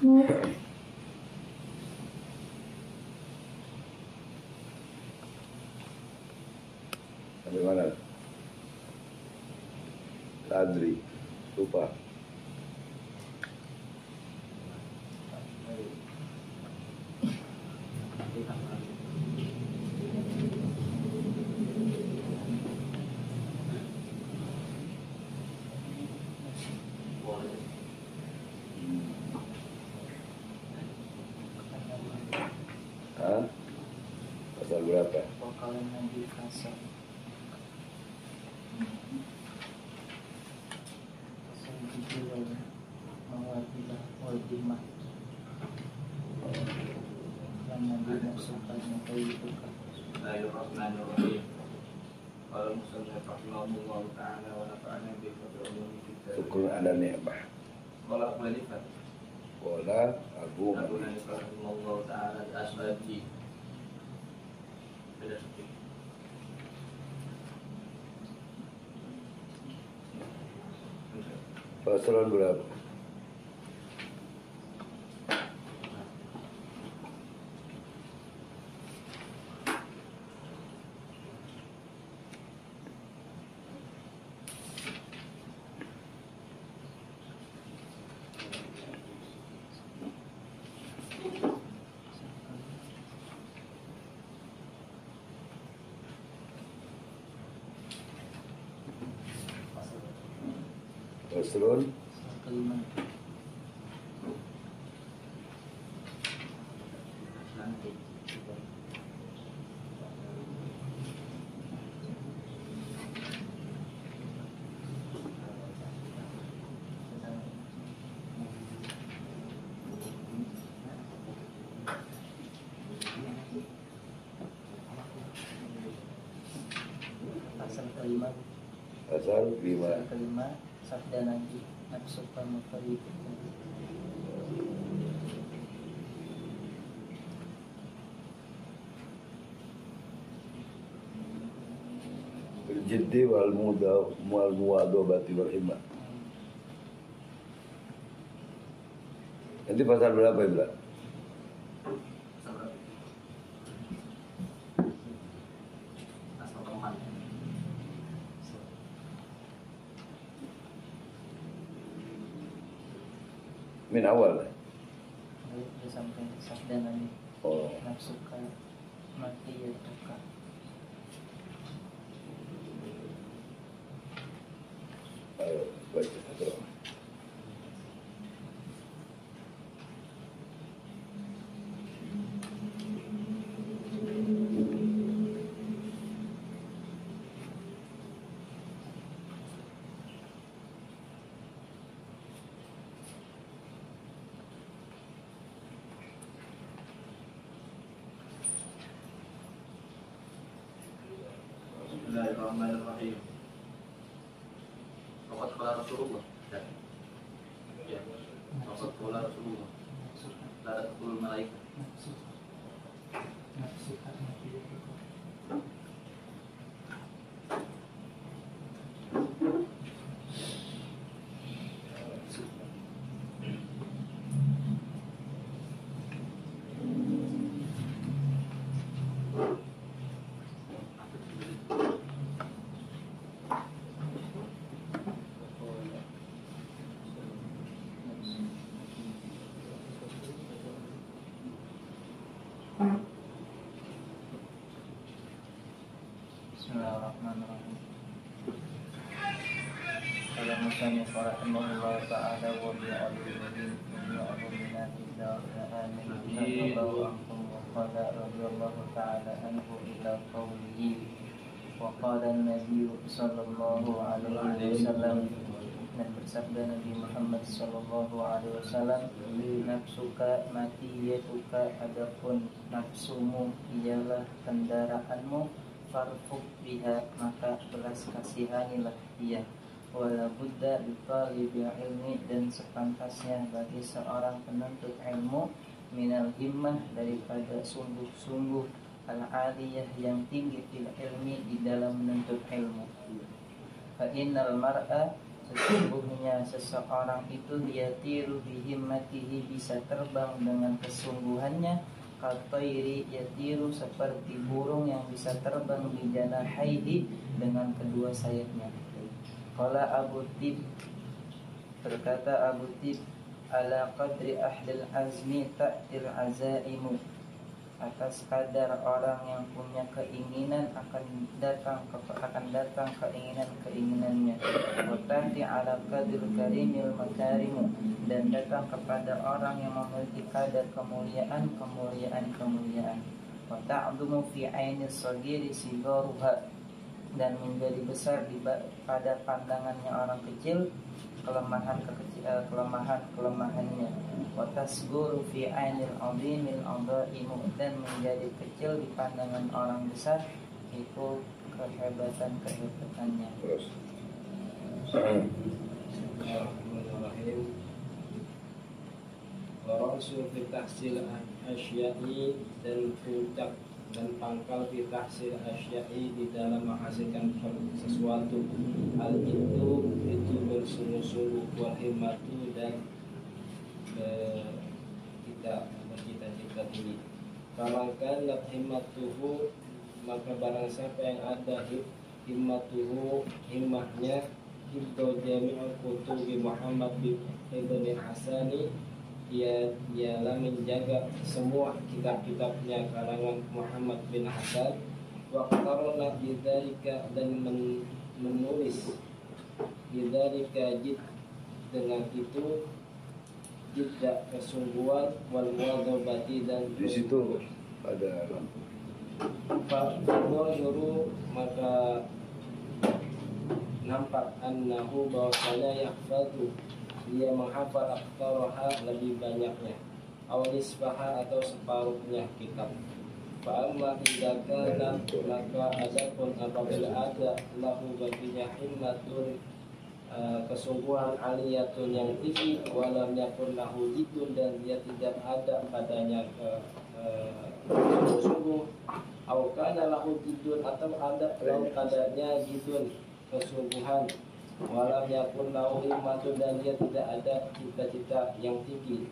Sampai mana? Adri, lupa. Hah? Pasal berapa? Wakalan Nabi Fasal Pasal Jibril Mawadilah Wadimah Wakalan Nabi Nafsukan Makayiduka Bismillahirrahmanirrahim. Qala musannif rahimahullah ta'ala wa nafa'ana bihi wa bi'ulumi kitab. Syukur ada ni'mah. Qala Abu Hanifah. Qala Abu Hanifah rahimahullah ta'ala al-ashabi. Beda sedikit. Pasaran berapa? Pasaran kelima Nanti. Pasal kelima pasal 5. Pasal kelima Sabda Nabi Nafsukan Makayiduka Jiddi wal muwadhabati wal himma. Nanti pasal berapa Ibra? Asal teman. Min awal. Dia sampai Sabda Nabi Oh, Nafsukan Makayiduka ayo baca terus. Bismillahirrahmanirrahim. Waqad qala Rasulullah. Ya. Waqad qala Rasulullah. La taqul malaika. Nafsukan Makayiduka Bismillahirrahmanirrahim. Qala musannif rahimahullah ta'ala wa bi'ulumina amin wa qala radhiyallahu ta'ala anhu ila qawlihi wa qala an-nabiy sallallahu alaihi wasallam dan bersabda Nabi Muhammad sallallahu alaihi wasallam, nafsuka matiyatuka, adapun nafsumu ialah kendaraanmu, farfuk biha, maka belas kasihanilah dia. Wala budda li talibi ilmi, dan sepantasnya bagi seorang penuntut ilmu, minal himmah, daripada sungguh-sungguh, al-aliyah, yang tinggi, fil ilmi, di dalam menuntut ilmu. Fa innal mar'a, Sesungguhnya seseorang itu yatiru bihimmatihi, bisa terbang dengan kesungguhannya, katairi yatiru, seperti burung yang bisa terbang di janahaihi, dengan kedua sayapnya. Qala Abu Tib, berkata Abu Tib, ala qadri ahlil azmi ta'til azaimu, atas kadar orang yang punya keinginan akan datang keinginan-keinginannya. Watati ala qadir karimil makarimu, dan datang kepada orang yang memiliki kadar kemuliaan. Wata'dumu fi aini sagiri sigaruha, dan menjadi besar pada pandangannya orang kecil kelemahannya. Wa tasguru fi ainil azimil adaimu, dan menjadi kecil di pandangan orang besar itu kehebatannya. Terus. Bismillahirrahmanirrahim. Rasul fi tahsil asya'i, dan puncak dan pangkal fi tahsil asya'i, di dalam menghasilkan sesuatu. Hal itu bersungguh-sungguh, wal himmatu, dan bercita-cita tinggi. Famankan lat himmatuhu, maka barang siapa yang ada himmatuhu, himmahnya, hibdu jami'ul kutubi Muhammad bin Hasani, ialah menjaga semua kitab-kitabnya karangan Muhammad bin Hasan. Wa qarana bidzalika, dan menulis bidzalika jid, dengan itu jidda, kesungguhan, wal muadzabati, dan Di situ ada lampu. Fa'adhuru, maka nampak annahu, bahwasanya yahfadu, dia menghafal aktsaraha, lebih banyaknya, aw nisfaha, atau separuhnya kitab. Fa'amma idza kana, maka adapun apabila ada lahu baginya himmatun, kesungguhan, aliyatun, yang tinggi, walam yakun lahu jidun, dan dia tidak ada padanya sungguh, au kana lahu jidun, atau ada padanya jidun, kesungguhan, walam yakun lahu himmatun, dan dia tidak ada cita-cita yang tinggi,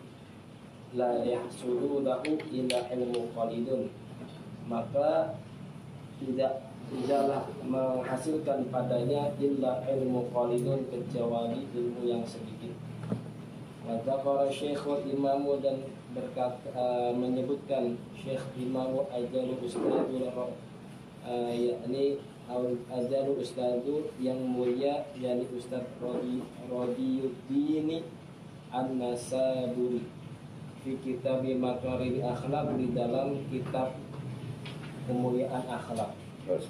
la yahsulu lahu illa ilmu qalidun, maka tidaklah menghasilkan padanya illa ilmu qalidun, kecuali ilmu yang sedikit. Dzakara Syekhul Imamu, dan menyebutkan Syekh Imamu ajalu ustadu, yakni ajalu ustadu, yang mulia, yakni Ustaz Rodiyuddin An-Nasaburi, fi kitab Makarim Akhlak, di dalam kitab kemuliaan akhlak. Terus.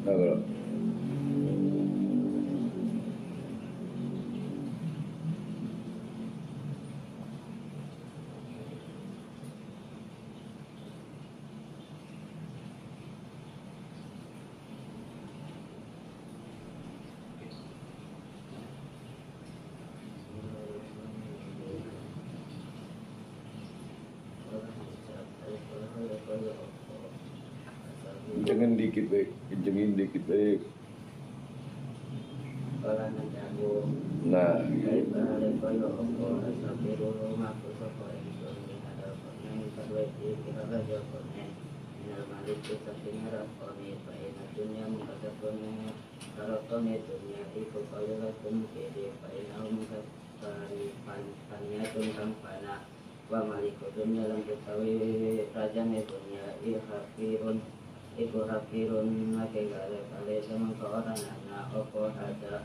Nah, kalau kencengin dikit baik, kencengin dikit baik. Nah, wa malikutun dalam ketahui rajanya dunia iku hafirun maka kale sama ke orang anak opo ada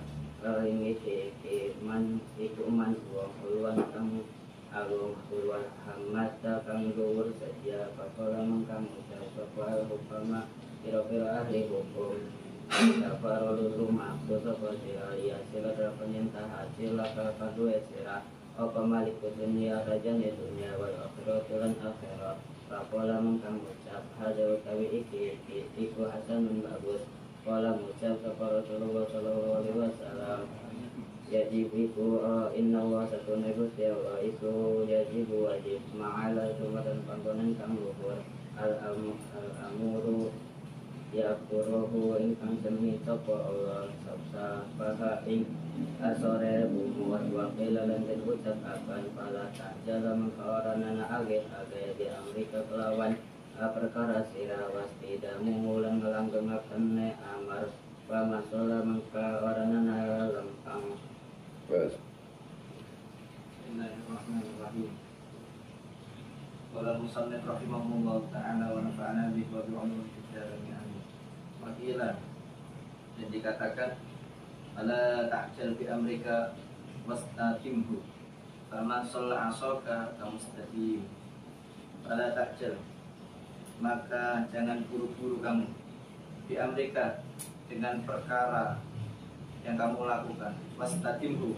ini ke man iku man wong uluan kamu alung uluan hamata kang dhuwur saja pakola mengkang ucap sapa upama kira-kira ahli hukum sapa rumah sapa dia sila penyentuh hasil kadue sira apa malikut dunia rajanya dunia wal akhirat lan akhirat. Pakola mengkang ucap hadal utawi iki iku hasanun bagus. Kola ucap sapa Rasulullah sallallahu alaihi wasallam, yajib iku inna wa satuna gusti Allah iku yajib wajib ma'ala jumatan panggonan kang luhur al amuru ya kurohu ingkang semi sapa Allah sabsa paha ing asore umur wa qila lan den ucap akan pala tajala mengkawarana age di Amerika kelawan perkara sira wasti damu mulang langgengaken ne amar wa masalah mengkawarana lempang. Bismillahirrahmanirrahim. Qala musannif rahimahullah ta'ala wa nafa'ana bihi wa bi'ulumi fid dharain amin. Wakilah dan dikatakan ala ta'jal bi amrika wastaqimhu faman shalla asaka kamustaqim. Ala ta'jal, maka jangan buru-buru kamu bi amrika dengan perkara yang kamu lakukan, wastaqimhu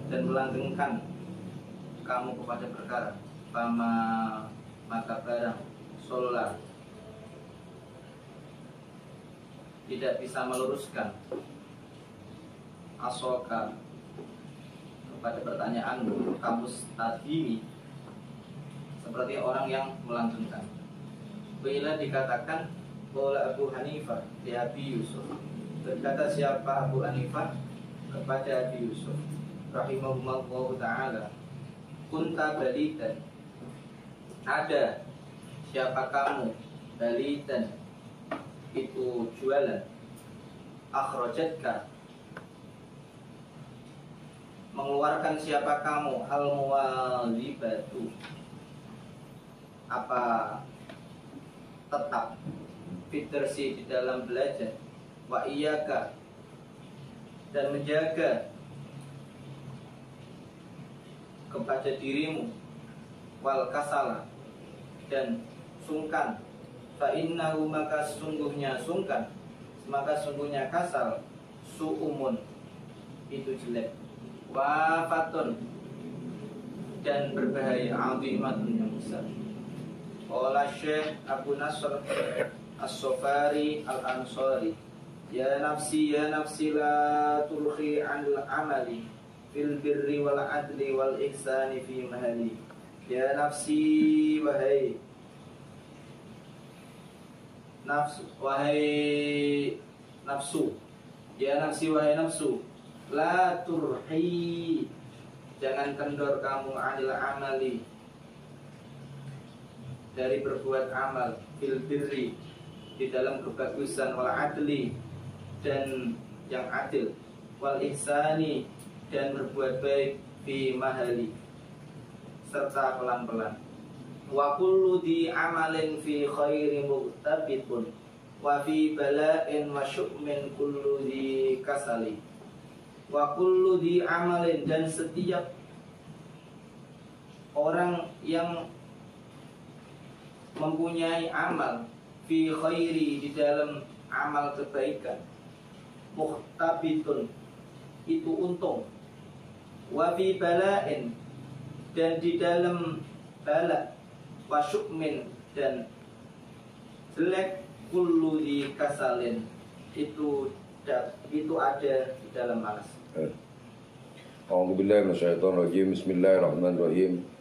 dan melanggengkan kamu kepada perkara, fama maka barang sholat tidak bisa meluruskan asoka kepada pertanyaanmu, kamu tadi seperti orang yang melanggengkan. Bila dikatakan bola Abu Hanifah di Abi Yusuf, berkata siapa Abu Hanifah kepada Abi Yusuf rahimahullah ta'ala, kunta balitan, ada siapa kamu, balitan itu jualan, akhrajatka mengeluarkan siapa kamu, al-muwalibatu apa tetap fitrsi di dalam belajar, wa iyaka dan menjaga kepada dirimu, wal kasala dan sungkan, fa innahu maka sungguhnya sungkan, maka sungguhnya kasal, su'umun itu jelek, wafatun dan berbahaya, azimatun yang besar. Qala Syekh Abu Nasr As-Sofari Al-Ansari, ya nafsi la tulhi anil amali fil birri wal adli wal ihsani fi mahali. Ya nafsi, wahai nafsu, wahai nafsu, ya nafsi, wahai nafsu, la turhi jangan kendor kamu anil amali dari berbuat amal, fil birri di dalam kebagusan, wal adli dan yang adil, wal ihsani dan berbuat baik, fi mahali serta pelan-pelan. Wa kullu di amalin fi khairi muqtabitun wa fi bala'in wa syu'min kullu di kasali. Wa kullu di amalin dan setiap orang yang mempunyai amal fi khairi di dalam amal kebaikan, muqtabitun itu untung, wa fi bala'in dan di dalam bala, wa syukmin dan jelek, kullu di kasalin itu ada di dalam malas. A'udzubillahi minasyaitonir rajim. Bismillahirrahmanirrahim.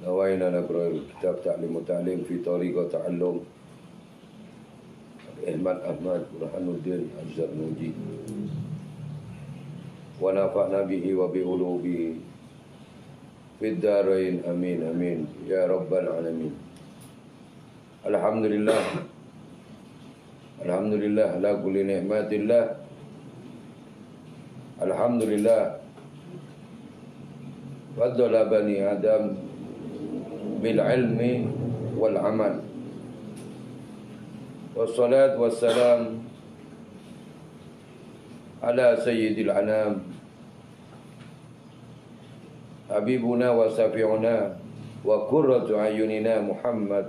نوينا نقرأ الكتاب تعليم وتعليم في طريقة تعلم الإمام أحمد برهان الدين الزرنوجي ونفعنا به وبعلومه في الدارين آمين آمين يا رب العالمين. الحمد لله الحمد لله على كل نعمات الله. الحمد لله فضل بني آدم بالعلم والعمل والصلاة والسلام على سيد الأنام حبيبنا وشفيعنا وقرة أعيننا محمد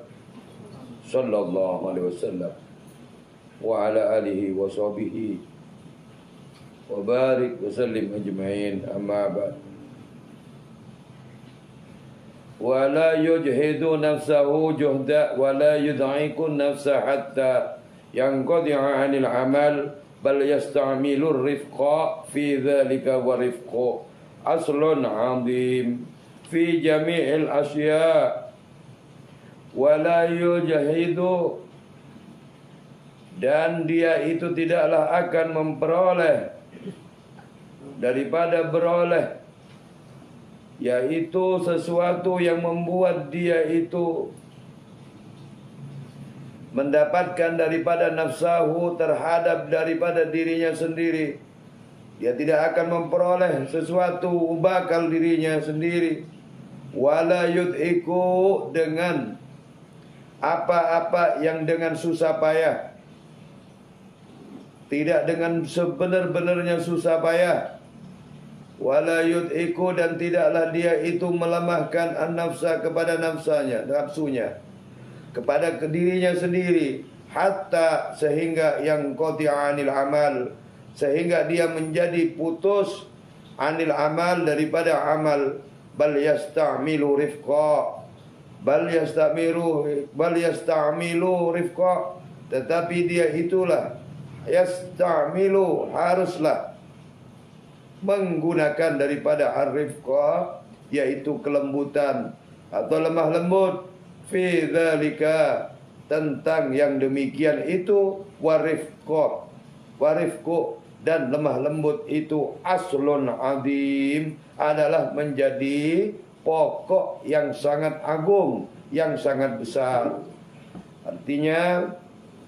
صلى الله عليه وسلم وعلى آله وصحبه وبارك وسلم أجمعين. أما بعد، ولا يجهد نفسه جهدا ولا يضعف النفس حتى ينقطع عن العمل بل يستعمل الرفق في ذلك، والرفق أصل عظيم fi jami'il asya wa la yujahidu, dan dia itu tidaklah akan memperoleh daripada beroleh, yaitu sesuatu yang membuat dia itu mendapatkan daripada nafsahu terhadap daripada dirinya sendiri. Dia tidak akan memperoleh sesuatu bakal dirinya sendiri. Wala yud'iku, dengan apa-apa yang dengan susah payah, tidak dengan sebenar-benarnya susah payah. Wala yud'iku, dan tidaklah dia itu melemahkan an-nafsa kepada nafsunya, kepada dirinya sendiri, hatta sehingga yang qati'anil amal, sehingga dia menjadi putus anil amal, daripada amal. Bal yasta'milu rifqa, bal yasta'milu rifqa, tetapi dia itulah yasta'milu, haruslah menggunakan daripada ar-rifqa, yaitu kelembutan atau lemah lembut. Fi dzalika, tentang yang demikian itu, warifqo, dan lemah lembut itu aslun azim, adalah menjadi pokok yang sangat agung, yang sangat besar. Artinya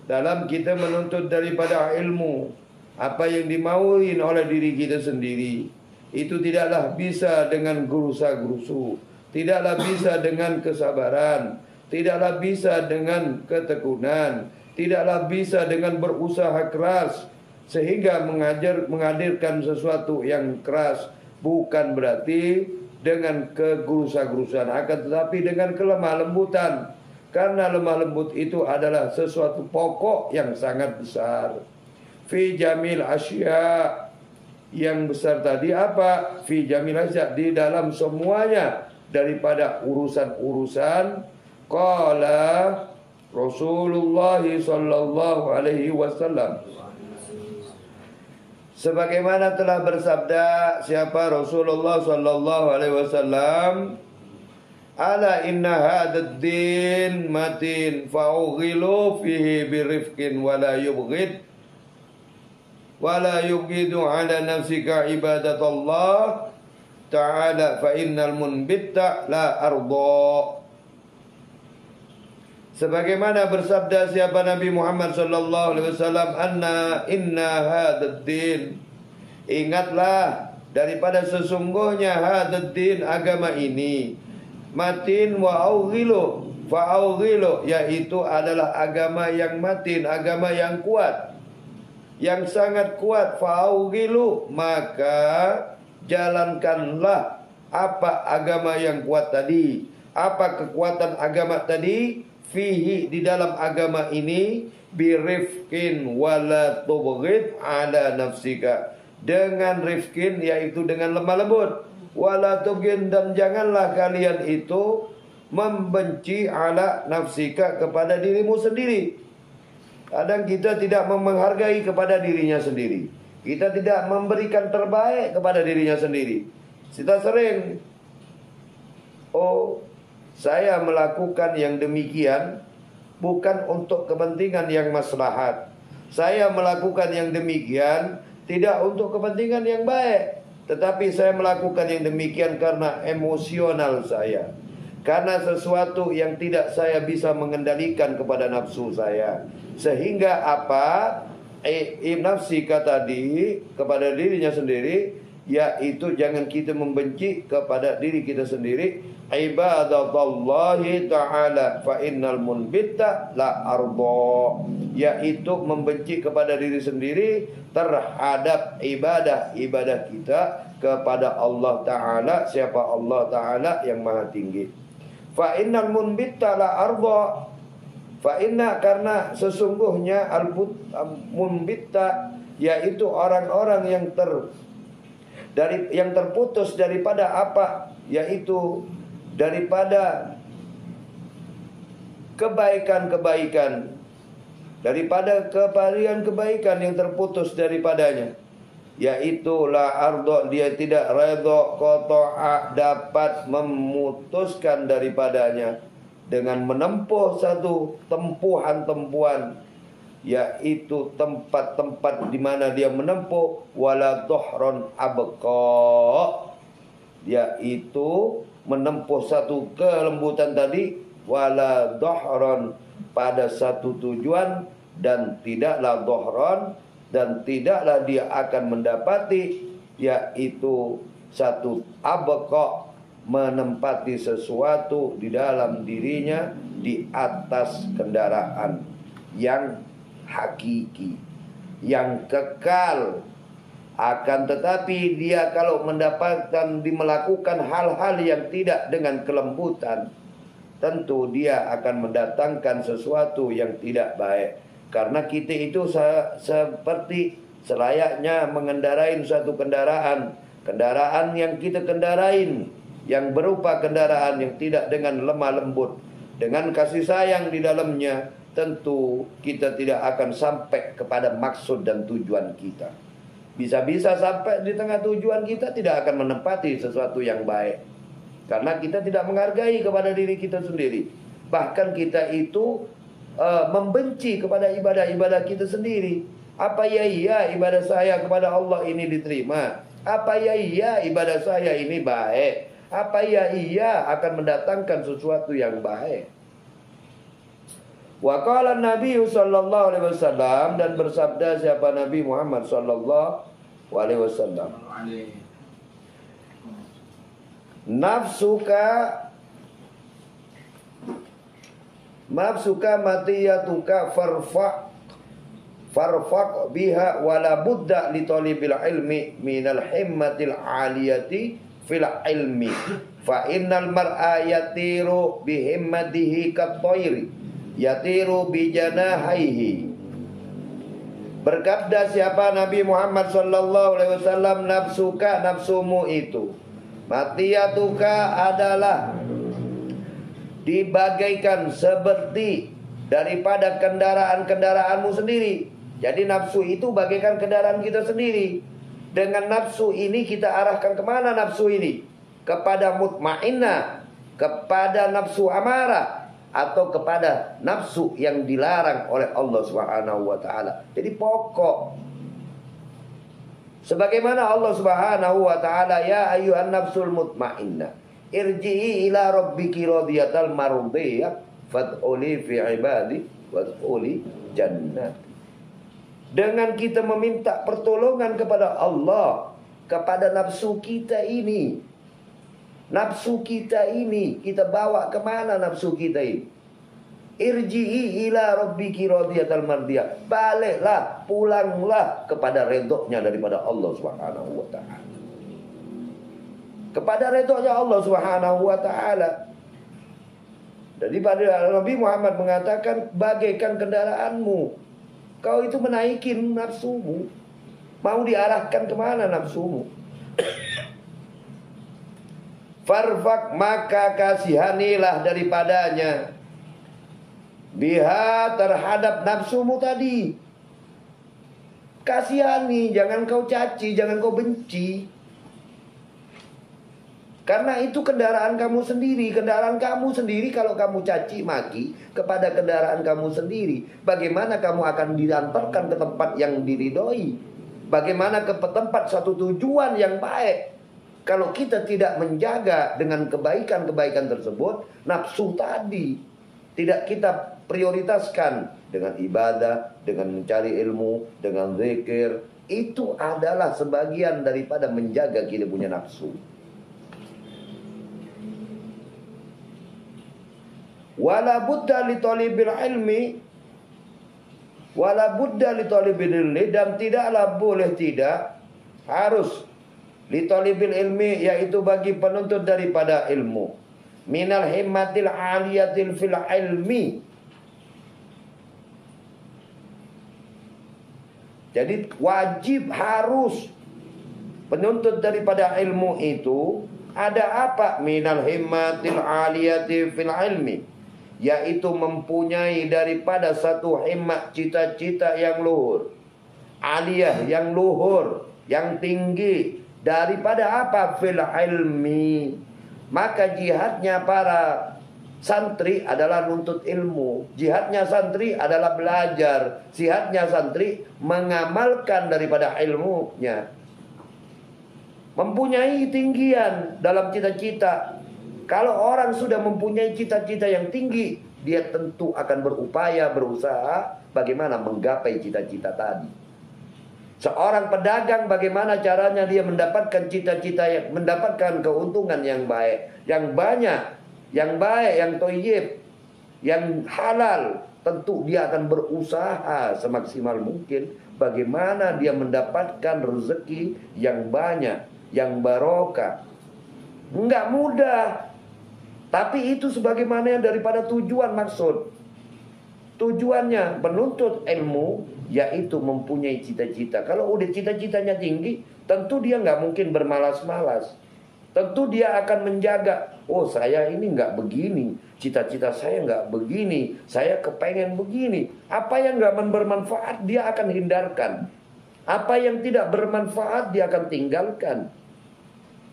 dalam kita menuntut daripada ilmu, apa yang dimauin oleh diri kita sendiri, itu tidaklah bisa dengan gerusa-gerusu, tidaklah bisa dengan kesabaran, tidaklah bisa dengan ketekunan, tidaklah bisa dengan berusaha keras sehingga menghadirkan sesuatu yang keras. Bukan berarti dengan kegerusa-gerusan, akan tetapi dengan kelemah lembutan. Karena lemah lembut itu adalah sesuatu pokok yang sangat besar. Fi jamil asya, yang besar tadi apa? Fi jamil asya, di dalam semuanya daripada urusan-urusan. Qala Rasulullah sallallahu alaihi wasallam, sebagaimana telah bersabda siapa? Rasulullah sallallahu alaihi wasallam, ala inna hadad din matin fa'ughilu fihi birifqin wala yubghid wala yubghidu ala nafsika ibadatullah ta'ala fa innal munbitta la arda. Sebagaimana bersabda siapa Nabi Muhammad sallallahu alaihi wasallam, inna hadad din, ingatlah daripada sesungguhnya hadad din, agama ini, matin wa aughilu fa aughilu, yaitu adalah agama yang matin, agama yang kuat, yang sangat kuat. Fa aughilu, maka jalankanlah apa agama yang kuat tadi, apa kekuatan agama tadi. Fihi, di dalam agama ini, birifkin wala tubghid ala nafsika, dengan rifkin, yaitu dengan lemah lembut, wala tubghid, dan janganlah kalian itu membenci ala nafsika, kepada dirimu sendiri. Kadang kita tidak menghargai kepada dirinya sendiri, kita tidak memberikan terbaik kepada dirinya sendiri. Kita sering, saya melakukan yang demikian bukan untuk kepentingan yang maslahat. Saya melakukan yang demikian tidak untuk kepentingan yang baik, tetapi saya melakukan yang demikian karena emosional saya, karena sesuatu yang tidak saya bisa mengendalikan kepada nafsu saya. Sehingga apa? Nafsi tadi kepada dirinya sendiri, yaitu jangan kita membenci kepada diri kita sendiri. Ibadatullahi ta'ala fa innal munbitta la arda, yaitu membenci kepada diri sendiri terhadap ibadah kita kepada Allah Ta'ala. Siapa Allah Ta'ala? Yang maha tinggi. Fa innal munbitta la arda, fa inna, karena sesungguhnya munbitta, yaitu orang-orang yang terputus daripada apa? Yaitu daripada kebaikan-kebaikan, daripada kebaikan yang terputus daripadanya. yaitu la ardo, dia tidak redha, qata'a, dapat memutuskan daripadanya dengan menempuh satu tempuhan-tempuhan, yaitu tempat-tempat di mana dia menempuh, wala dhahron abqa, yaitu menempuh satu kelembutan tadi, wala dhahron, pada satu tujuan, dan tidaklah dhahron, dan tidaklah dia akan mendapati, yaitu satu abqa, menempati sesuatu di dalam dirinya di atas kendaraan yang hakiki, yang kekal. Akan tetapi dia kalau mendapatkan melakukan hal-hal yang tidak dengan kelembutan, tentu dia akan mendatangkan sesuatu yang tidak baik. Karena kita itu seperti selayaknya mengendarai suatu kendaraan. Kendaraan yang kita kendarain, yang berupa kendaraan yang tidak dengan lemah lembut, dengan kasih sayang di dalamnya, tentu kita tidak akan sampai kepada maksud dan tujuan kita. Bisa-bisa sampai di tengah tujuan kita tidak akan menempati sesuatu yang baik, karena kita tidak menghargai kepada diri kita sendiri. Bahkan kita itu membenci kepada ibadah-ibadah kita sendiri. Apa ya iya ibadah saya kepada Allah ini diterima? Apa ya iya ibadah saya ini baik? Apa ya iya akan mendatangkan sesuatu yang baik? Wa qala Nabi sallallahu alaihi wasallam, dan bersabda siapa Nabi Muhammad sallallahu alaihi wasallam, nafsuka matiyatuka farfaq biha wala budda li talibil ilmi minal himmatil aliyati fil ilmi fa innal mar'a yatiru bihimmatihi kat-tayri yatiru bijanahaihi. Berkabda siapa Nabi Muhammad sallallahu alaihi wasallam, nafsuka, nafsumu itu, matiyatuka adalah dibagaikan seperti daripada kendaraan-kendaraanmu sendiri. Jadi nafsu itu bagaikan kendaraan kita sendiri. Dengan nafsu ini kita arahkan kemana nafsu ini? Kepada mutmainnah, kepada nafsu amarah, atau kepada nafsu yang dilarang oleh Allah Subhanahu wa taala. Jadi pokok, sebagaimana Allah Subhanahu wa taala, ya ayyuhan nafsul mutmainnah irji'i ila rabbiki radiyatal mardiyah fad'uli fi ibadi wadkhuli jannah. Dengan kita meminta pertolongan kepada Allah, kepada nafsu kita ini. Nafsu kita ini kita bawa kemana nafsu kita ini? Irji'i ila rabbiki radiyatal mardiyah. Baliklah, pulanglah kepada redoknya daripada Allah Subhanahu wa taala. Kepada redoknya Allah Subhanahu wa taala. Jadi pada Nabi Muhammad mengatakan, bagaikan kendaraanmu. Kau itu menaikin nafsumu. Mau diarahkan kemana nafsumu? Farfak, maka kasihanilah daripadanya, biha, terhadap nafsumu tadi. Kasihani, jangan kau caci, jangan kau benci. Karena itu kendaraan kamu sendiri. Kendaraan kamu sendiri kalau kamu caci maki kepada kendaraan kamu sendiri, bagaimana kamu akan diantarkan ke tempat yang diridhoi? Bagaimana ke tempat satu tujuan yang baik? Kalau kita tidak menjaga dengan kebaikan-kebaikan tersebut, nafsu tadi tidak kita prioritaskan dengan ibadah, dengan mencari ilmu, dengan zikir, itu adalah sebagian daripada menjaga kita punya nafsu. Wala budda li talibil ilmi, wala budda li talibil ilmi, dan tidaklah boleh tidak, harus li talibil ilmi, yaitu bagi penuntut daripada ilmu, minal himmatil aliyatil fil ilmi. Jadi wajib, harus penuntut daripada ilmu itu ada apa? Minal himmatil aliyati fil ilmi, yaitu mempunyai daripada satu himmat, cita-cita yang luhur, aliyah yang luhur, yang tinggi daripada apa? Fil ilmi. Maka jihadnya para santri adalah nuntut ilmu. Jihadnya santri adalah belajar. Jihadnya santri mengamalkan daripada ilmunya. Mempunyai tinggian dalam cita-cita. Kalau orang sudah mempunyai cita-cita yang tinggi, dia tentu akan berupaya, berusaha bagaimana menggapai cita-cita tadi. Seorang pedagang bagaimana caranya dia mendapatkan cita-cita, yang mendapatkan keuntungan yang baik, yang banyak, yang baik, yang thayyib, yang halal. Tentu dia akan berusaha semaksimal mungkin bagaimana dia mendapatkan rezeki yang banyak, yang barokah. Enggak mudah. Tapi itu sebagaimana daripada tujuan maksud. Tujuannya menuntut ilmu, yaitu mempunyai cita-cita. Kalau udah cita-citanya tinggi, tentu dia nggak mungkin bermalas-malas. Tentu dia akan menjaga, oh saya ini nggak begini, cita-cita saya nggak begini, saya kepengen begini. Apa yang nggak bermanfaat dia akan hindarkan. Apa yang tidak bermanfaat dia akan tinggalkan.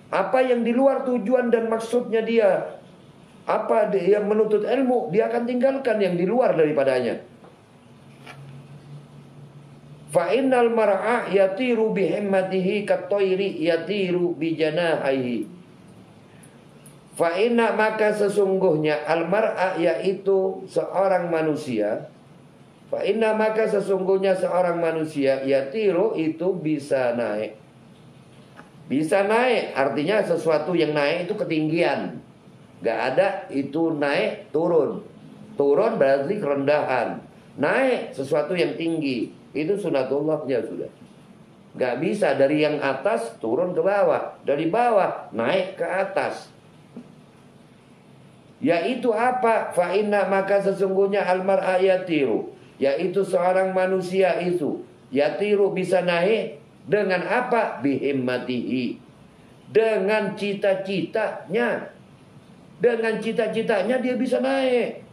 Apa yang di luar tujuan dan maksudnya dia, apa dia menuntut ilmu, dia akan tinggalkan yang di luar daripadanya. Fa innal mar'a yatiru bihimmatihi katoiri yatiru bijanahihi. Fa inna, maka sesungguhnya al mar'a, yaitu seorang manusia. Fa inna, maka sesungguhnya seorang manusia yatiru itu bisa naik. Bisa naik artinya sesuatu yang naik itu ketinggian. Gak ada itu naik turun. Turun berarti kerendahan. Naik sesuatu yang tinggi. Itu sunatullahnya sudah. Gak bisa dari yang atas turun ke bawah. Dari bawah naik ke atas. Yaitu apa? Fa inna, maka sesungguhnya almar'a yatiru, yaitu seorang manusia itu yatiru bisa naik dengan apa? Bihimmatihi, dengan cita-citanya. Dengan cita-citanya dia bisa naik.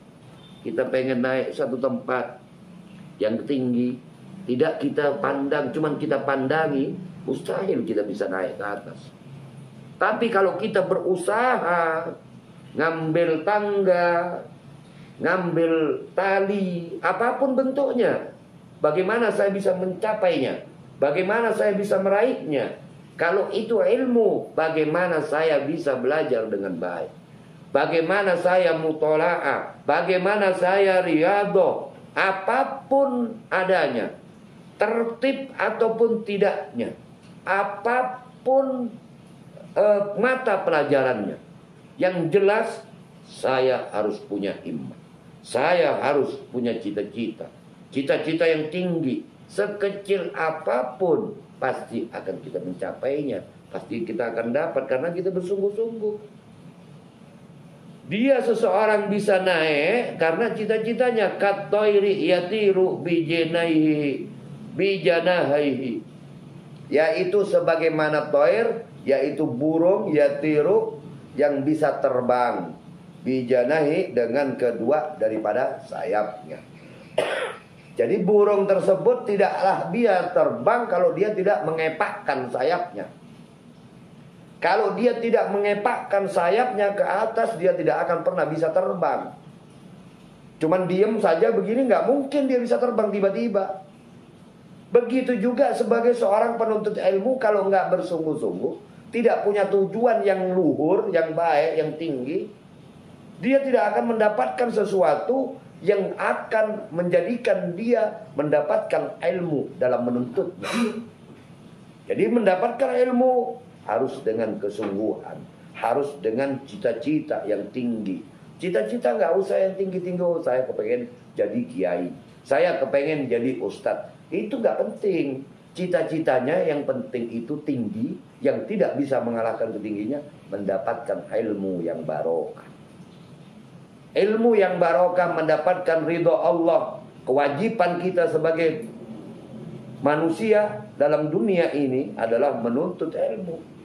Kita pengen naik satu tempat yang tinggi, tidak kita pandang, cuman kita pandangi, mustahil kita bisa naik ke atas. Tapi kalau kita berusaha, ngambil tangga, ngambil tali, apapun bentuknya, bagaimana saya bisa mencapainya? Bagaimana saya bisa meraihnya? Kalau itu ilmu, bagaimana saya bisa belajar dengan baik? Bagaimana saya mutola'ah, bagaimana saya riyadhah, apapun adanya, tertib ataupun tidaknya, apapun mata pelajarannya, yang jelas saya harus punya himmah, saya harus punya cita-cita, cita-cita yang tinggi, sekecil apapun pasti akan kita mencapainya, pasti kita akan dapat karena kita bersungguh-sungguh. Dia seseorang bisa naik karena cita-citanya katoiri yatiru bijanahihi, yaitu sebagaimana toir, yaitu burung yatiru yang bisa terbang, bijanahi dengan kedua daripada sayapnya. Jadi burung tersebut tidaklah dia terbang kalau dia tidak mengepakkan sayapnya. Kalau dia tidak mengepakkan sayapnya ke atas, dia tidak akan pernah bisa terbang. Cuman diem saja begini, nggak mungkin dia bisa terbang tiba-tiba. Begitu juga sebagai seorang penuntut ilmu, kalau nggak bersungguh-sungguh, tidak punya tujuan yang luhur, yang baik, yang tinggi, dia tidak akan mendapatkan sesuatu yang akan menjadikan dia mendapatkan ilmu dalam menuntutnya. Jadi mendapatkan ilmu harus dengan kesungguhan, harus dengan cita-cita yang tinggi. Cita-cita nggak usah yang tinggi-tinggi. Oh, saya kepengen jadi kiai, saya kepengen jadi ustadz. Itu nggak penting. Cita-citanya yang penting itu tinggi, yang tidak bisa mengalahkan ketingginya, mendapatkan ilmu yang barokah. Ilmu yang barokah, mendapatkan ridho Allah. Kewajiban kita sebagai manusia dalam dunia ini adalah menuntut ilmu.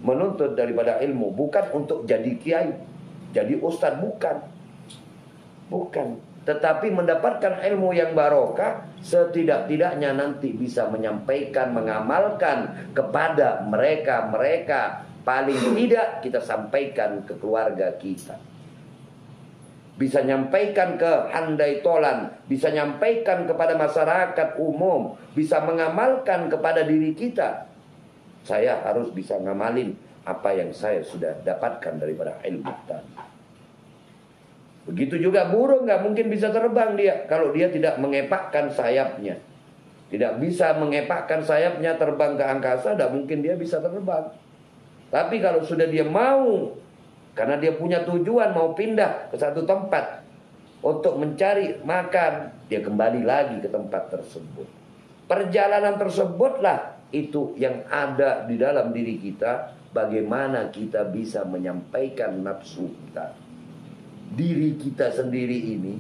Menuntut daripada ilmu, bukan untuk jadi kiai, jadi ustadz, bukan. Bukan. tetapi mendapatkan ilmu yang barokah, setidak-tidaknya nanti bisa menyampaikan, mengamalkan kepada mereka. Paling tidak kita sampaikan ke keluarga kita, bisa nyampaikan ke handai tolan, bisa nyampaikan kepada masyarakat umum, bisa mengamalkan kepada diri kita. Saya harus bisa ngamalin apa yang saya sudah dapatkan daripada ilmu tadi. Begitu juga burung nggak mungkin bisa terbang dia kalau dia tidak mengepakkan sayapnya. Tidak bisa mengepakkan sayapnya terbang ke angkasa, tidak mungkin dia bisa terbang. Tapi kalau sudah dia mau, karena dia punya tujuan mau pindah ke satu tempat untuk mencari makan, dia kembali lagi ke tempat tersebut. Perjalanan tersebutlah itu yang ada di dalam diri kita. Bagaimana kita bisa menyampaikan nafsu kita, diri kita sendiri ini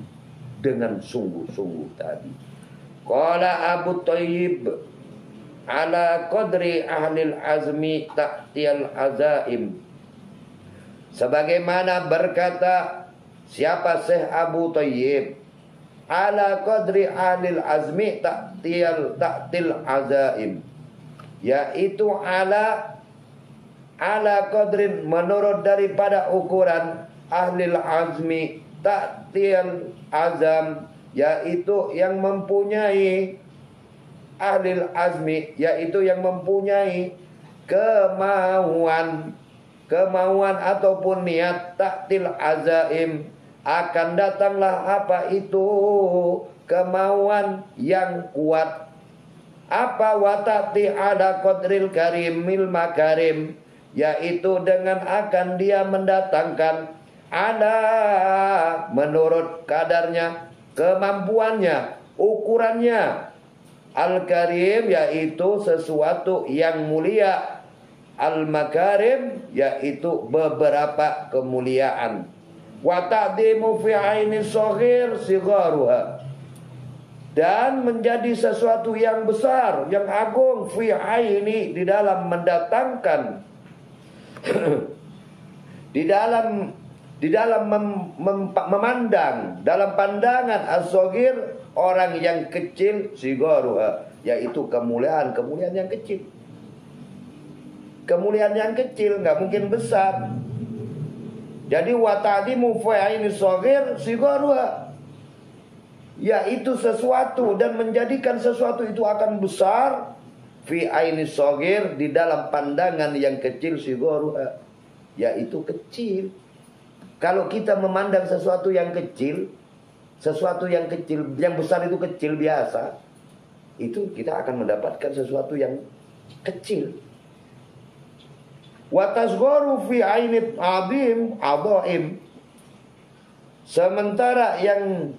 dengan sungguh-sungguh tadi. Qala Abu Thayyib, ala qadri ahlil azmi ta'tiyal azaim. Sebagaimana berkata siapa Syekh Abu Thayyib, ala qadri ahlil azmi ta'til azaim, yaitu ala qadrin, menurut daripada ukuran ahlil azmi ta'til azam, yaitu yang mempunyai ahlil azmi, yaitu yang mempunyai kemauan ataupun niat, ta'til azaim, akan datanglah apa itu kemauan yang kuat. Apa watati ala qadril karimil makarim, yaitu dengan akan dia mendatangkan ada menurut kadarnya, kemampuannya, ukurannya, al-karim yaitu sesuatu yang mulia, al-makarim yaitu beberapa kemuliaan, wa ta'dimu fi aini shaghir sigharuha, dan menjadi sesuatu yang besar, yang agung, fi aini di dalam mendatangkan di dalam memandang, dalam pandangan as-shaghir, orang yang kecil, sigharuha yaitu kemuliaan yang kecil. Kemuliaan yang kecil nggak mungkin besar. Jadi wa ta'dimu fi aini shaghir sigharuha, yaitu sesuatu dan menjadikan sesuatu itu akan besar, fi aini shaghir di dalam pandangan yang kecil, sigharuha yaitu kecil. Kalau kita memandang sesuatu yang kecil, yang besar itu kecil biasa, itu kita akan mendapatkan sesuatu yang kecil. Wa tasgharu fi ainit adim adaim, sementara yang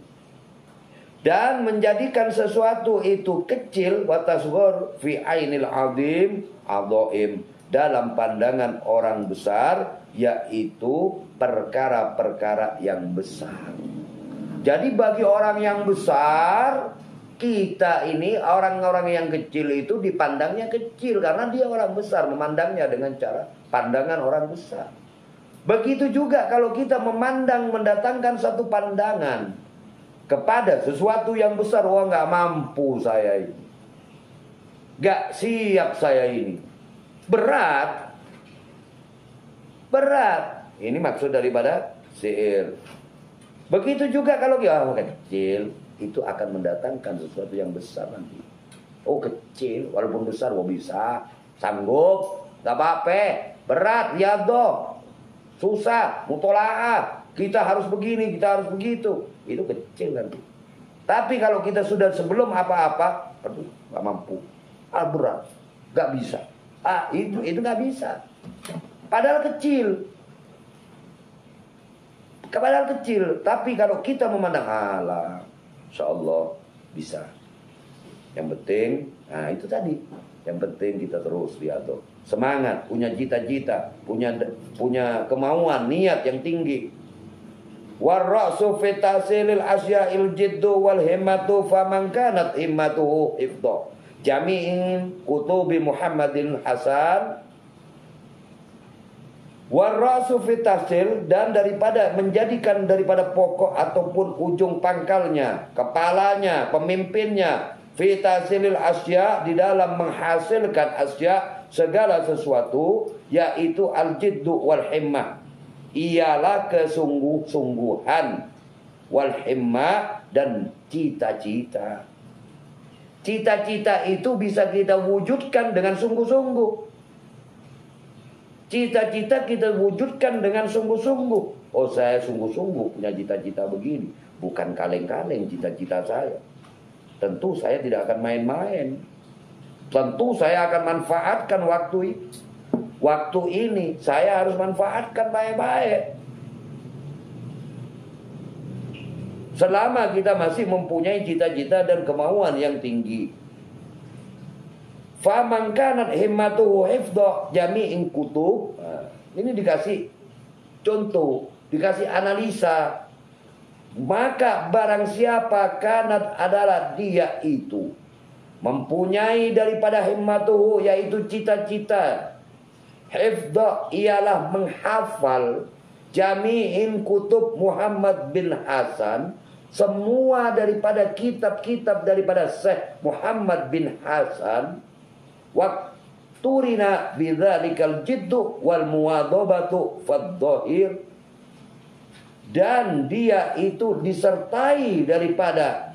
dan menjadikan sesuatu itu kecil, wa tasghar fi ainil adim adaim, dalam pandangan orang besar, yaitu perkara-perkara yang besar. Jadi bagi orang yang besar, kita ini orang-orang yang kecil itu dipandangnya kecil karena dia orang besar, memandangnya dengan cara pandangan orang besar. Begitu juga kalau kita memandang, mendatangkan satu pandangan kepada sesuatu yang besar, wah nggak mampu saya ini, nggak siap saya ini, berat. Ini maksud daripada syair. Begitu juga kalau dia kecil, itu akan mendatangkan sesuatu yang besar nanti. Oh kecil, walaupun besar, wah bisa, sanggup, gak apa-apa. Berat, ya doh, susah, mutolaah, kita harus begini, kita harus begitu. Itu kecil nanti. Tapi kalau kita sudah sebelum apa-apa, aduh, gak mampu, berat, gak bisa. Itu gak bisa. Padahal kecil. Tapi kalau kita memandang, alah, insyaallah bisa. Yang penting, itu tadi. Yang penting kita terus lihat tuh. Semangat, punya cita-cita, punya kemauan, niat yang tinggi. Warrasu fi tahsilil asya'il jiddu wal himmatu faman kanat himmatuhu ifdha jami'in kutubi Muhammadin Hasan Warasu fitasil, dan daripada menjadikan daripada pokok ataupun ujung pangkalnya, kepalanya, pemimpinnya, fitasilil asya, di dalam menghasilkan asya, segala sesuatu, yaitu al-jiddu wal himmah, ialah kesungguh-sungguhan, wal himmah, dan cita-cita. Cita-cita itu bisa kita wujudkan dengan sungguh-sungguh. Cita-cita kita wujudkan dengan sungguh-sungguh. Oh, saya sungguh-sungguh punya cita-cita begini, bukan kaleng-kaleng cita-cita saya. Tentu saya tidak akan main-main. Tentu saya akan manfaatkan waktu ini. Waktu ini saya harus manfaatkan baik-baik. Selama kita masih mempunyai cita-cita dan kemauan yang tinggi. Faman kanat himmatuhu hifdha jami'in kutub. Ini dikasih contoh, dikasih analisa. Maka barang siapa kanat adalah dia itu mempunyai daripada himmatuhu, yaitu cita-cita. Hifdha ialah menghafal jami'in kutub Muhammad bin Hasan, semua daripada kitab-kitab daripada Syekh Muhammad bin Hasan. Wakturina bidzalikal jiddu wal muwadhabatu fadh-dhahir, dan dia itu disertai daripada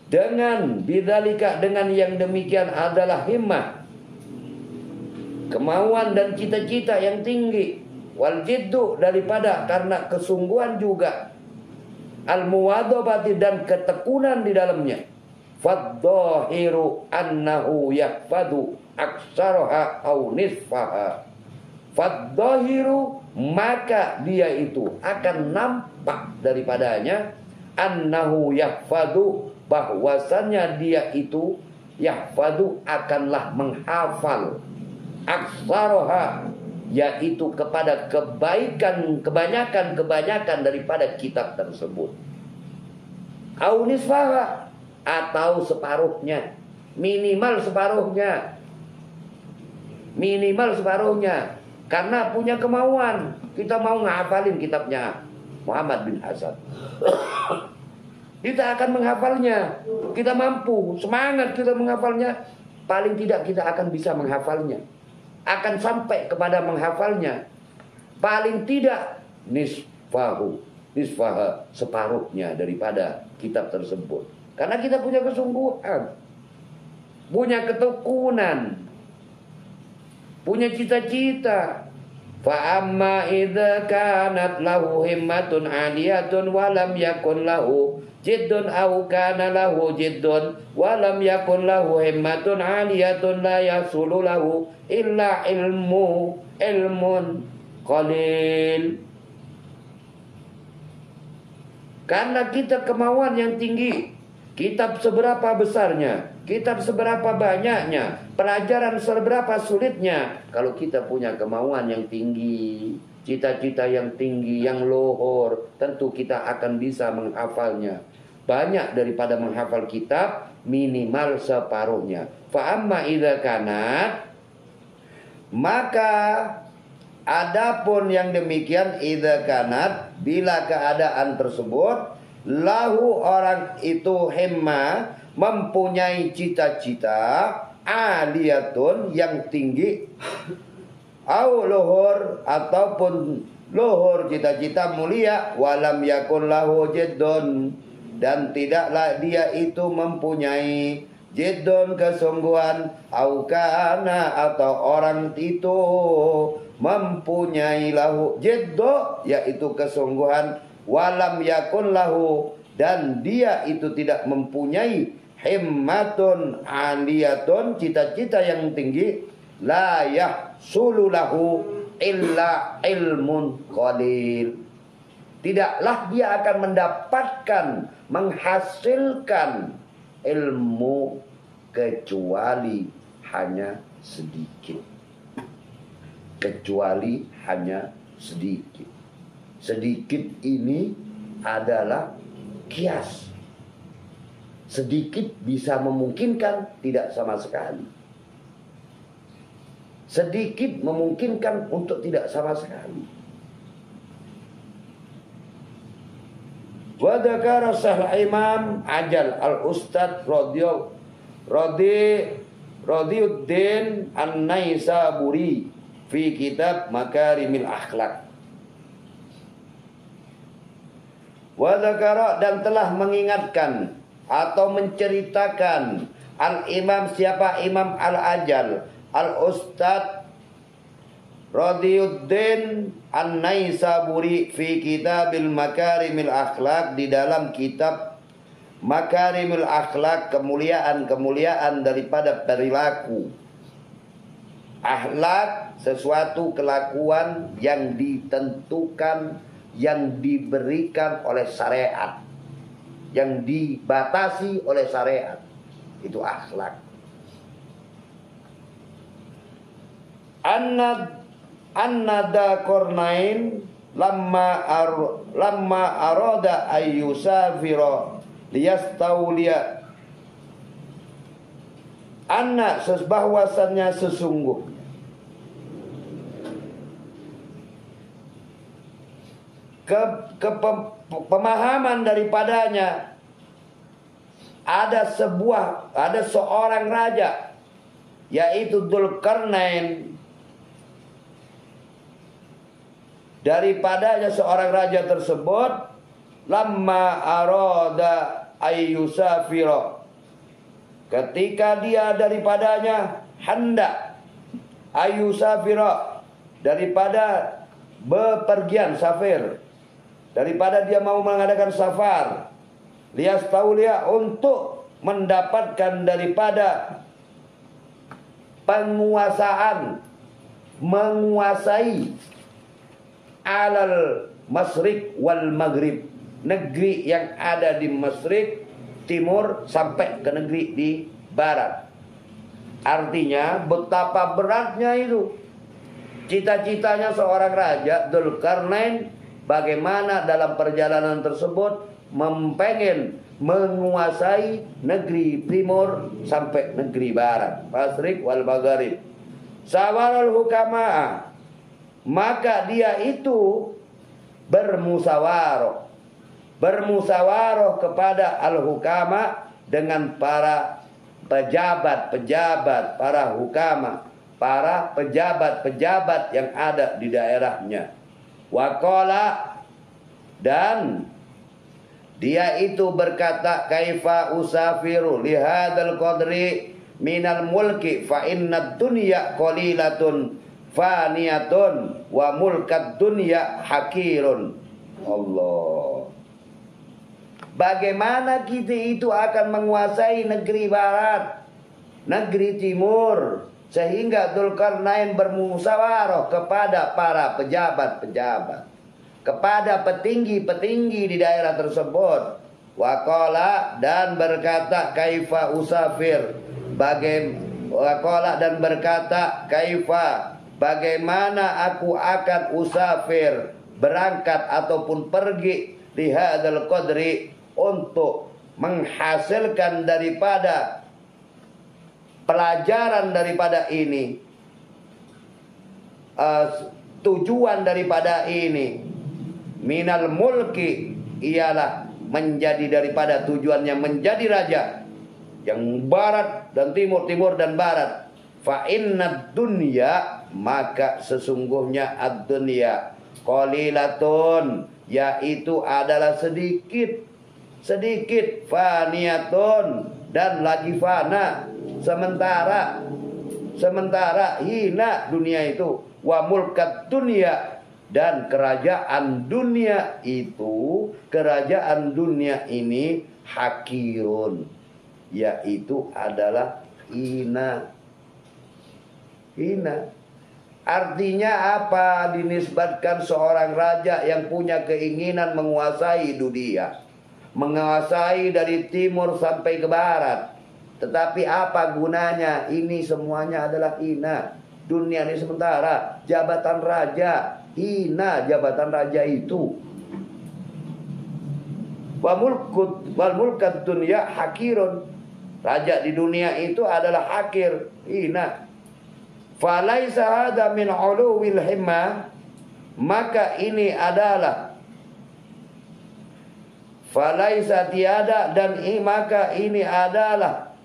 dengan bidzalika, dengan yang demikian adalah himmah, kemauan dan cita-cita yang tinggi, wal jiddu daripada karena kesungguhan juga, al muwadhabati dan ketekunan di dalamnya, fadh-dhahiru annahu yahfadu aksaraha au nisfaha. Fadh-dhahiru, maka dia itu akan nampak daripadanya, annahu yahfadu, bahwasannya dia itu yahfadu akanlah menghafal, aksaraha, yaitu kepada kebanyakan daripada kitab tersebut, au nisfaha, atau separuhnya, minimal separuhnya, karena punya kemauan. Kita mau ngafalin kitabnya Muhammad bin Hasan, kita akan menghafalnya, kita mampu, semangat kita menghafalnya, paling tidak kita akan bisa menghafalnya, akan sampai kepada menghafalnya, paling tidak nisfaha, separuhnya daripada kitab tersebut. Karena kita punya kesungguhan, punya ketekunan, punya cita-cita. Fa amma idza kanat lahu himmatun 'aliyatun wa lam yakun lahu jiddun aw kana lahu jiddun wa lam yakun lahu himmatun 'aliyatun la yasulu lahu illa ilmun qalil. Karena kita kemauan yang tinggi, kitab seberapa besarnya, kitab seberapa banyaknya, pelajaran seberapa sulitnya, kalau kita punya kemauan yang tinggi, cita-cita yang tinggi, yang luhur, tentu kita akan bisa menghafalnya. Banyak daripada menghafal kitab, minimal separuhnya. Fa amma idza kanat, maka adapun yang demikian, idza kanat, bila keadaan tersebut, lahu, orang itu himmah, mempunyai cita-cita, aliyatun, yang tinggi, au luhur, ataupun luhur, cita-cita mulia, walam yakun lahu jiddun, dan tidaklah dia itu mempunyai jiddun, kesungguhan, au kana, atau orang itu mempunyai lahu jiddu, yaitu kesungguhan, walam yakun lahu, dan dia itu tidak mempunyai himmatun aliyatun, cita-cita yang tinggi, la yahsulu lahu illa ilmun qalil, tidaklah dia akan mendapatkan, menghasilkan ilmu kecuali hanya sedikit. Kecuali hanya sedikit. Sedikit ini adalah kias. Sedikit bisa memungkinkan, tidak sama sekali. sedikit memungkinkan untuk tidak sama sekali. Wa dzakara sahal Imam Ajal al-Ustad Radiyuddin An-Naisaburi fi kitab Makarimil Akhlak. Wa dzakara, dan telah mengingatkan atau menceritakan al-Imam, siapa? Imam Al-Ajal al-Ustad Radiyuddin An-Naisaburi fi kitabil Makarimil Akhlak, di dalam kitab Makarimil Akhlak, kemuliaan-kemuliaan daripada perilaku. Akhlak, sesuatu kelakuan yang ditentukan, yang diberikan oleh syariat, yang dibatasi oleh syariat, itu akhlak. Annada Qornain lamma arada ayyusafira liyastauliya, anna bahwasannya sesungguhnya pemahaman daripadanya ada seorang raja, yaitu Dzulqarnain. Daripadanya seorang raja tersebut, lamma arada ayyusafira, ketika dia daripadanya hendak ayyusafira, daripada bepergian, safir, daripada dia mau mengadakan safar, liyastauliya, untuk mendapatkan daripada penguasaan, menguasai alal masrik wal maghrib, negeri yang ada di masrik timur sampai ke negeri di barat. Artinya betapa beratnya itu cita-citanya seorang raja Dzulqarnain, bagaimana dalam perjalanan tersebut mempengen menguasai negeri timur sampai negeri barat, masrik wal maghrib. Sawarul hukama, maka dia itu bermusyawarah kepada al-hukama, dengan para pejabat-pejabat, para hukama, para pejabat-pejabat yang ada di daerahnya. Waqala, dan dia itu berkata, kaifa usafiru lihadzal qadri minal mulki fa innad dunya qalilatun faniyatun wa mulkad dunya hakirun. Allah, bagaimana kita itu akan menguasai negeri barat, negeri timur, sehingga Dzulqarnain bermusyawarah kepada para pejabat-pejabat, kepada petinggi-petinggi di daerah tersebut. Waqala, dan berkata, kaifa usafir, waqala, dan berkata, kaifa, bagaimana aku akan usafir, berangkat ataupun pergi, lihadzal qadri, untuk menghasilkan daripada pelajaran daripada ini, tujuan daripada ini, minal mulki, ialah menjadi daripada tujuannya menjadi raja yang barat dan timur, timur dan barat. Fa innad dunya, maka sesungguhnya ad-dunya qalilatun, yaitu adalah sedikit, faniyatun, dan lagi fana, sementara hina dunia itu. Wa mulkat dunya, dan kerajaan dunia itu, kerajaan dunia ini hakirun, yaitu adalah hina. Artinya apa? Dinisbatkan seorang raja yang punya keinginan menguasai dunia, menguasai dari timur sampai ke barat. Tetapi apa gunanya? Ini semuanya adalah hina. Dunia ini sementara. Jabatan raja hina, jabatan raja itu. Wal mulkat dunya hakirun, raja di dunia itu adalah hakir, hina. Falaisa hadza min uluwil himmah, maka ini adalah falaisa tiada dan maka ini adalah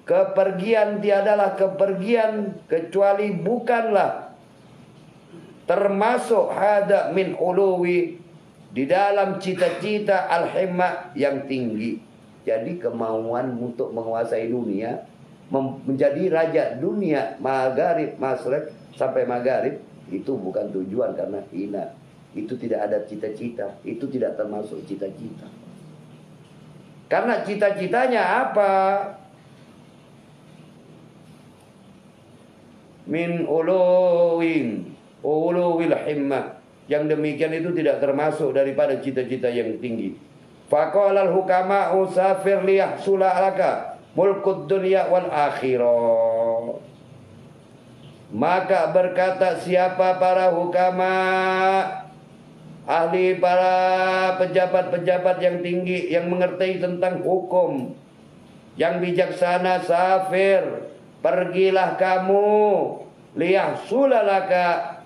kepergian, tiadalah kepergian kecuali bukanlah termasuk hada min uluwi di dalam cita-cita al-himmah yang tinggi. Jadi kemauan untuk menguasai dunia, menjadi raja dunia, magharib, masrek sampai magharib, itu bukan tujuan karena hina. Itu tidak ada cita-cita, itu tidak termasuk cita-cita. Karena cita-citanya apa? Min uluwil himmah. Yang demikian itu tidak termasuk daripada cita-cita yang tinggi. Faqalal hukama usafir liyahsula alaka mulkud dunya wal akhirah. Maka berkata siapa para hukama, ahli, para pejabat-pejabat yang tinggi yang mengerti tentang hukum, yang bijaksana, safir, pergilah kamu liyahsula laka,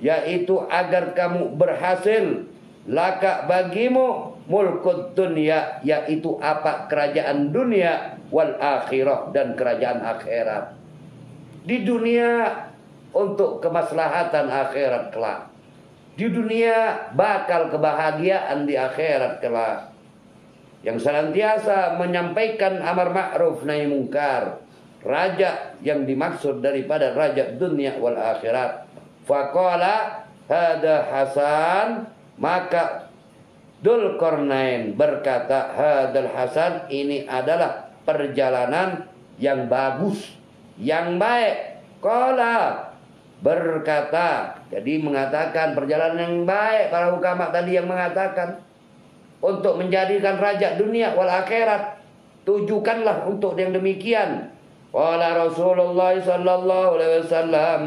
yaitu agar kamu berhasil, laka bagimu, mulkud dunia, yaitu apa? Kerajaan dunia, wal akhirah, dan kerajaan akhirat. Di dunia untuk kemaslahatan akhirat kelak. Di dunia bakal kebahagiaan di akhirat kelak. Yang senantiasa menyampaikan amar ma'ruf nahi mungkar. Raja yang dimaksud daripada raja dunia wal akhirat. Faqala hada Hasan, maka Dzulqarnain berkata, hadal Hasan, ini adalah perjalanan yang bagus, yang baik. Qala berkata, jadi mengatakan perjalanan yang baik. Para hukama tadi yang mengatakan untuk menjadikan raja dunia wal akhirat, tujukanlah untuk yang demikian. Qala Rasulullah sallallahu alaihi wasallam,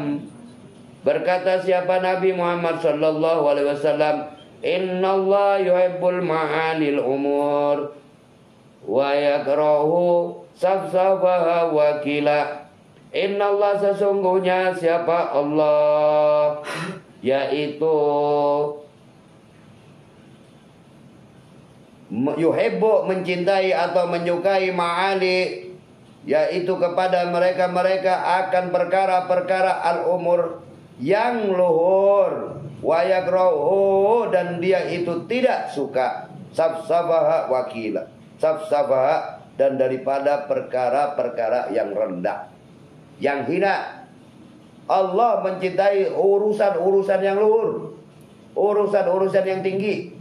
berkata siapa Nabi Muhammad sallallahu alaihi wasallam, innallaha yuhibbul ma'alil umur wa yakrahu safsafaha wa kila. Innallah, sesungguhnya siapa Allah, yaitu yuhibbu, mencintai atau menyukai, ma'ali, yaitu kepada mereka-mereka akan perkara-perkara al-umur yang luhur, wa yakrahu, dan dia itu tidak suka, safsafaha wakila, safsafaha, dan daripada perkara-perkara yang rendah, yang hina. Allah mencintai urusan-urusan yang luhur, urusan-urusan yang tinggi.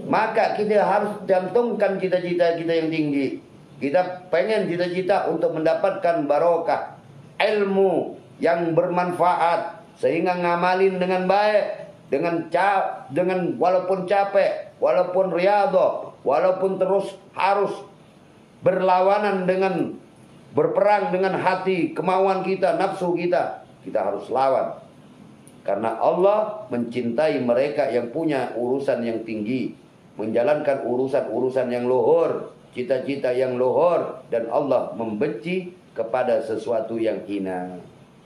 Maka kita harus cantumkan cita-cita kita yang tinggi. Kita pengen cita-cita untuk mendapatkan barokah, ilmu yang bermanfaat, sehingga ngamalin dengan baik, dengan walaupun capek, walaupun riyadhah, walaupun terus harus berlawanan dengan, berperang dengan hati, kemauan kita, nafsu kita, kita harus lawan. Karena Allah mencintai mereka yang punya urusan yang tinggi, menjalankan urusan-urusan yang luhur, cita-cita yang luhur, dan Allah membenci kepada sesuatu yang hina,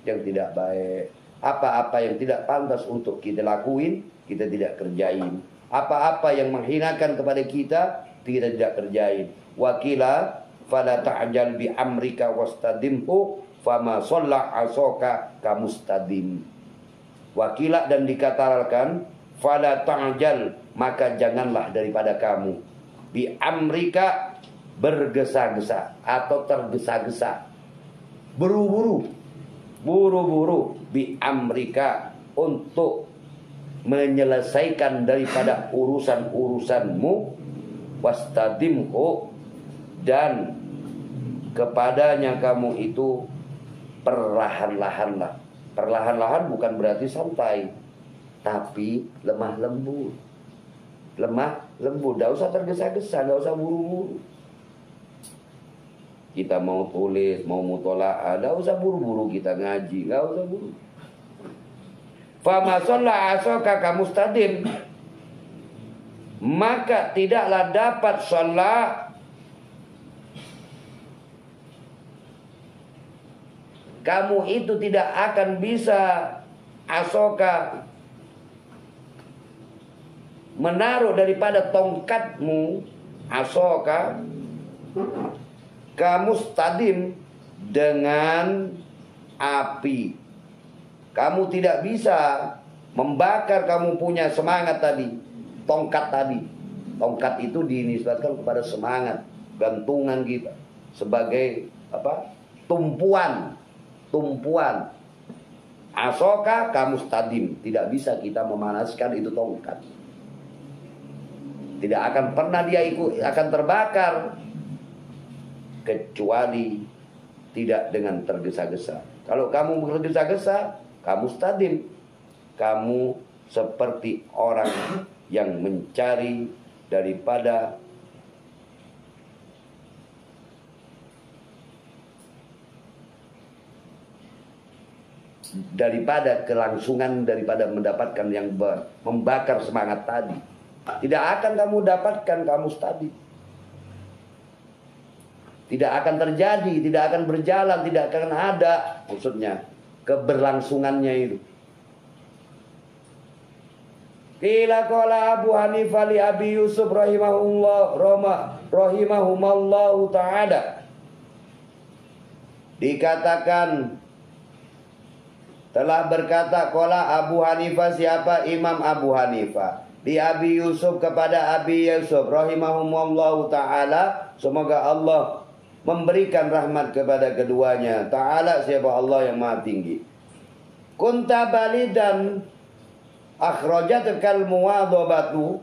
yang tidak baik. Apa-apa yang tidak pantas untuk kita lakuin, kita tidak kerjain. Apa-apa yang menghinakan kepada kita, kita tidak kerjain. Wakila fala ta'jal bi amrika wastadimhu fama shalla asoka kamustadim. Wakila, dan dikatakan, fala ta'jal, maka janganlah daripada kamu, bi amrika, bergesa-gesa atau tergesa-gesa, buru-buru, bi amrika, untuk menyelesaikan daripada urusan-urusanmu, wastadimhu, dan kepadanya kamu itu perlahan-lahanlah. Perlahan-lahan bukan berarti santai, tapi lemah lembut. Lemah lembut, tidak usah tergesa-gesa, tidak usah buru-buru. Kita mau tulis, mau mutola'ah, tidak usah buru-buru. Kita ngaji, tidak usah buru. Fama shalla asoka kamustadim, maka tidaklah dapat sholat kamu itu tidak akan bisa asoka menaruh daripada tongkatmu asoka kamu stadim dengan api. Kamu tidak bisa membakar kamu punya semangat tadi, tongkat tadi. Tongkat itu dinisbatkan kepada semangat, gantungan kita sebagai apa? Tumpuan. Asoka kamu stadim, tidak bisa kita memanaskan itu tongkat. Tidak akan pernah dia akan terbakar kecuali tidak dengan tergesa-gesa. Kalau kamu tergesa-gesa, kamu stadim. Kamu seperti orang yang mencari daripada kelangsungan, daripada mendapatkan yang membakar semangat tadi. Tidak akan kamu dapatkan, kamu stadim. Tidak akan terjadi, tidak akan berjalan, tidak akan ada, maksudnya keberlangsungannya itu. Qila qala Abu Hanifah li Abi Yusuf rahimahumallahu ta'ala. Dikatakan telah berkata qala Abu Hanifah, siapa? Imam Abu Hanifah, di Abi Yusuf kepada Abi Yusuf rahimahumallahu ta'ala, semoga Allah memberikan rahmat kepada keduanya. Ta'ala, siapa? Allah yang maha tinggi. Kunta balidan akhrajatkal muwadhabatu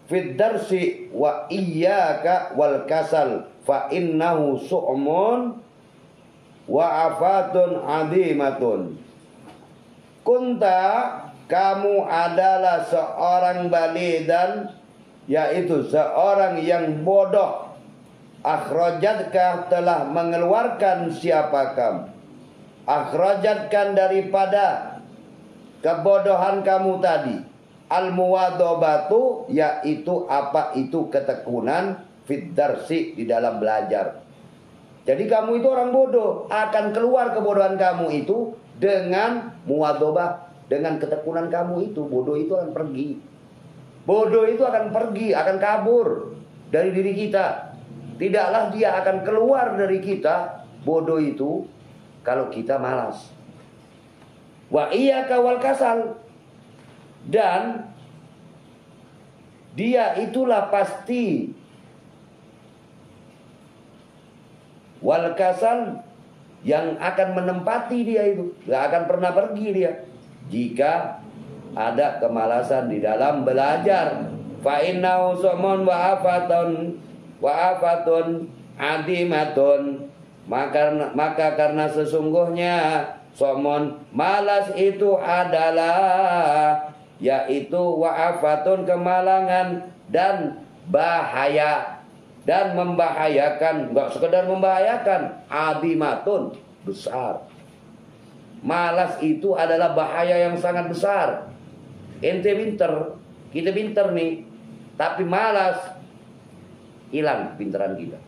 fid darsi wa iyyaka wal kasal fa innahu su'mun wa afatun adimatun. Kunta, kamu adalah seorang balidan, yaitu seorang yang bodoh. Akhrajatka, telah mengeluarkan siapa kamu? Akhrajatkan daripada kebodohan kamu tadi. Al-muwadhabatu, yaitu apa itu? Ketekunan, fid darsi, di dalam belajar. Jadi kamu itu orang bodoh, akan keluar kebodohan kamu itu dengan muwadhabah, dengan ketekunan kamu itu. Bodoh itu akan pergi. Bodoh itu akan pergi, akan kabur dari diri kita. Tidaklah dia akan keluar dari kita, bodoh itu, kalau kita malas. Wa iyyaka wal kasal, dan dia itulah pasti wal kasal yang akan menempati dia itu, gak akan pernah pergi dia jika ada kemalasan di dalam belajar. Fa innahu sumun wa afatun adimatun, maka karena sesungguhnya somon, malas itu adalah, yaitu wa'afatun, kemalangan dan bahaya, dan membahayakan. Enggak sekedar membahayakan, adimatun, besar. Malas itu adalah bahaya yang sangat besar. Ente pinter, kita pinter nih, tapi malas, hilang pinteran kita.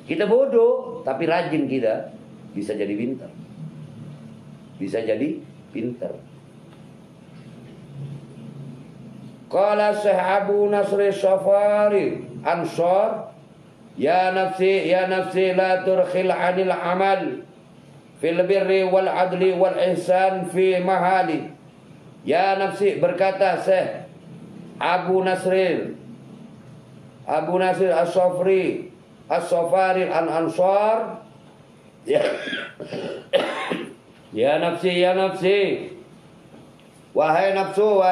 Kita bodoh, tapi rajin kita, bisa jadi pinter. Bisa jadi pinter. Qala Syekh Abu Nasr Syafari Ansar, ya nafsi la turkhil 'anil amal fil birri wal adli wal ihsan fi mahali. Ya nafsi, berkata Syekh Abu Nasr As-Safari An-Ansar, ya nafsi, wahai nafsu,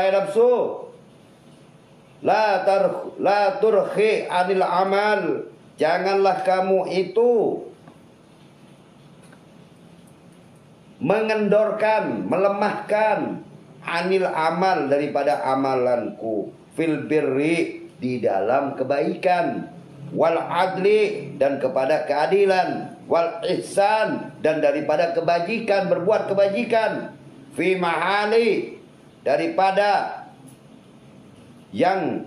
la turhi 'anil amal, janganlah kamu itu mengendorkan, melemahkan, 'anil amal, daripada amalanku, fil birri, di dalam kebaikan, wal adli, dan kepada keadilan, wal ihsan, dan daripada kebajikan, berbuat kebajikan, fi mahali, daripada yang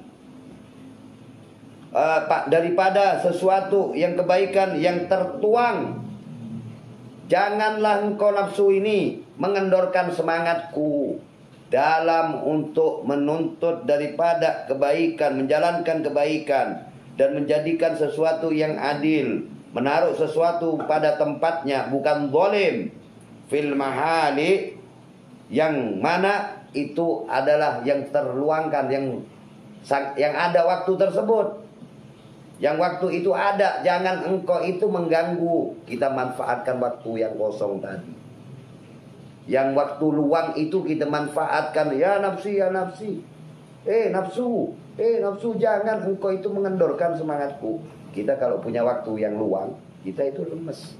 daripada sesuatu yang kebaikan yang tertuang Janganlah engkau nafsu ini mengendorkan semangatku dalam untuk menuntut daripada kebaikan, menjalankan kebaikan, dan menjadikan sesuatu yang adil, menaruh sesuatu pada tempatnya, bukan zalim. Fil mahali, yang mana itu adalah yang terluangkan, yang ada waktu tersebut. Yang waktu itu ada, jangan engkau itu mengganggu. Kita manfaatkan waktu yang kosong tadi. Yang waktu luang itu kita manfaatkan. Ya nafsi, ya nafsi. Nafsu, jangan engkau itu mengendorkan semangatku. Kita kalau punya waktu yang luang, kita itu lemes.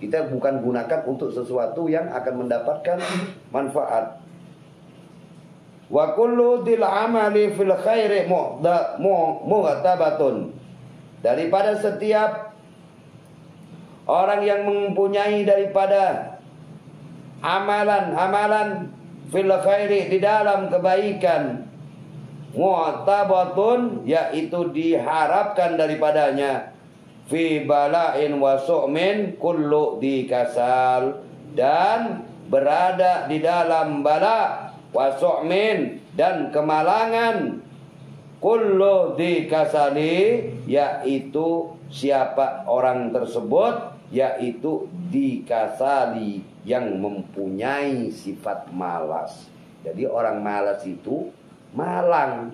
Kita bukan gunakan untuk sesuatu yang akan mendapatkan manfaat. Wa kullu dil amali fil khairi mu'tabatun. Daripada setiap orang yang mempunyai daripada amalan fil khairi, di dalam kebaikan, mu'tabatun, yaitu diharapkan daripadanya, fi bala'in wa su'min kullu dikasal, dan berada di dalam bala wa su'min, dan kemalangan, kullu dikasali, yaitu siapa orang tersebut, yaitu dikasali, yang mempunyai sifat malas. Jadi orang malas itu malang,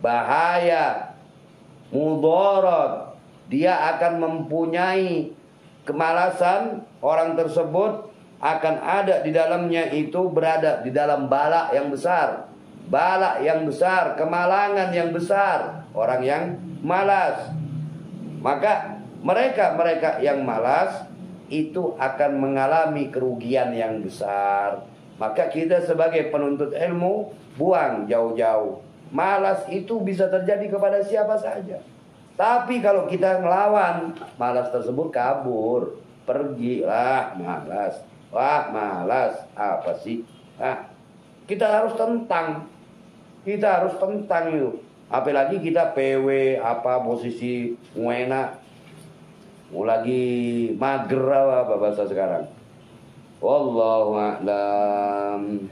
bahaya, mudarat. Dia akan mempunyai kemalasan. Orang tersebut akan ada di dalamnya itu, berada di dalam bala yang besar. Bala yang besar, kemalangan yang besar. Orang yang malas. Maka mereka yang malas itu akan mengalami kerugian yang besar. Maka kita sebagai penuntut ilmu, buang jauh-jauh. Malas itu bisa terjadi kepada siapa saja. Tapi kalau kita ngelawan, malas tersebut kabur. Pergilah malas. Wah malas, apa sih? Kita harus tentang. Kita harus tentang itu. Apalagi kita PW, posisi enak. Mau lagi mager apa bahasa sekarang. Wallahu a'lam.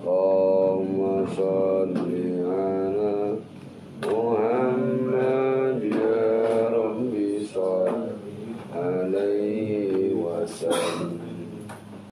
Allahumma shalli ala